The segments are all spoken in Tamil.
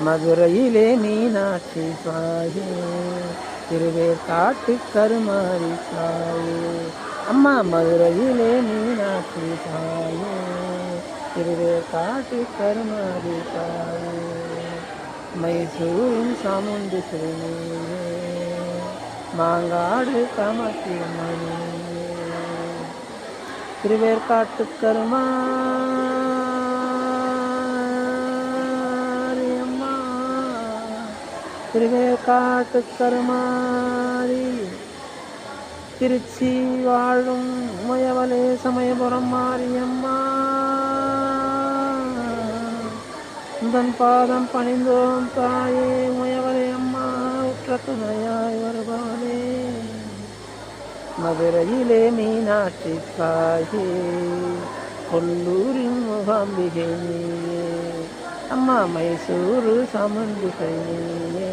மதுரையிலே மீனாட்சி தாயே, திருவேற்காட்டு கருமாரி தாயே. அம்மா மதுரையிலே மீனாட்சி தாயே, திருவேற்காட்டு கருமாரி தாயே. மைசூரின் சாமுண்டீஸ்வரி நீயே, மாங்காடு காமாட்சி அம்மா நீயே. திருவேற்காட்டு கருமாரி அம்மா, திருவேற்காட்டு கருமாரி. திருச்சி வாழும் முயவலே சமயபுரம் மாரியம்மா, உந்தன் பாதம் பணிந்தோம் தாயே முயவலே அம்மா, உற்ற துணையாய் வருபவனே. மதுரையிலே மீனாட்சி தாயே, கொல்லூரின் முகாம்பிகை நீயே. அம்மா மைசூரு சாமுண்டீஸ்வரி நீயே,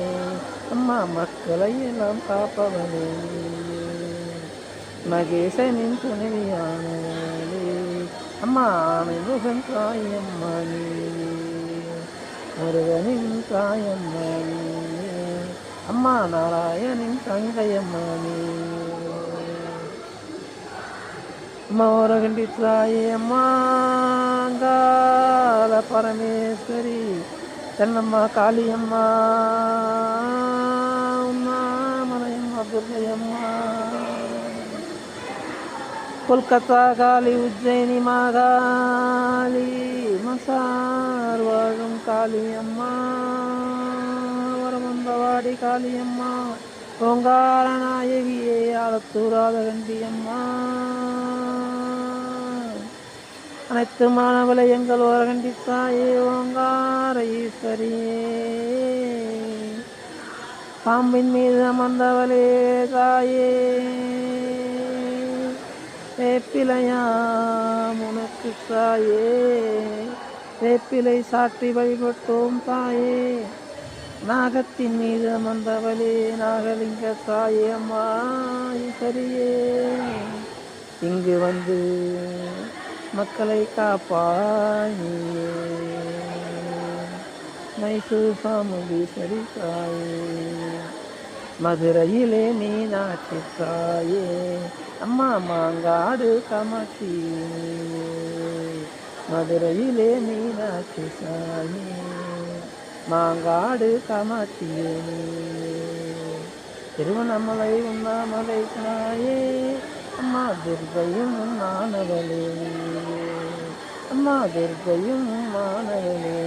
அம்மா மக்களை எல்லாம் காப்பவனே நீயே. மகேசனின் துணைவியானே, அம்மா ஆணைமுகன் தாயம்மா நீயே. முருகனின் தாயம்மா நீயே, அம்மா நாராயணின் தங்கையம்மா நீயே. அம்மா ஓரகண்டி தாயே அம்மா, அங்காள பரமேஸ்வரி தென்னம்மா காளியம்மா, உண்ணாமலையம்மா துர்கையம்மா. கொல்கத்தா காளி, உஜ்ஜயினி மாகாளி, மசார் வாழும் காளியம்மா, வரமந்தவாடி காளியம்மா, ஓங்கார நாயகியே ஆலத்தூராத கண்டியம்மா. அனைத்து மாணவலை எங்கள் ஓரகண்டி தாயே ஓங்கார ஈஸ்வரியே. பாம்பின் மீது அமர்ந்தவளே தாயே, வேப்பிலையாம் உனக்கு தாயே, வேப்பிலை சாற்றி வழிபட்டோம் தாயே. நாகத்தின் மீது அமர்ந்தவளே நாகலிங்க தாயே அம்மா ஈஸ்வரியே, இங்கு வந்து மக்களை காப்பாயே. மைசூர் சாமுண்டீஸ்வரி தாயே, மதுரையிலே மீனாட்சி தாயே, அம்மா மாங்காடு காமாட்சி. மதுரையிலே மீனாட்சி தாயே, மாங்காடு காமாட்சியே. திருவண்ணாமலை உண்ணாமலை தாயே, அம்மா துர்க்கையும் மாணவலே, அம்மா துர்க்கையும் மாணவலே.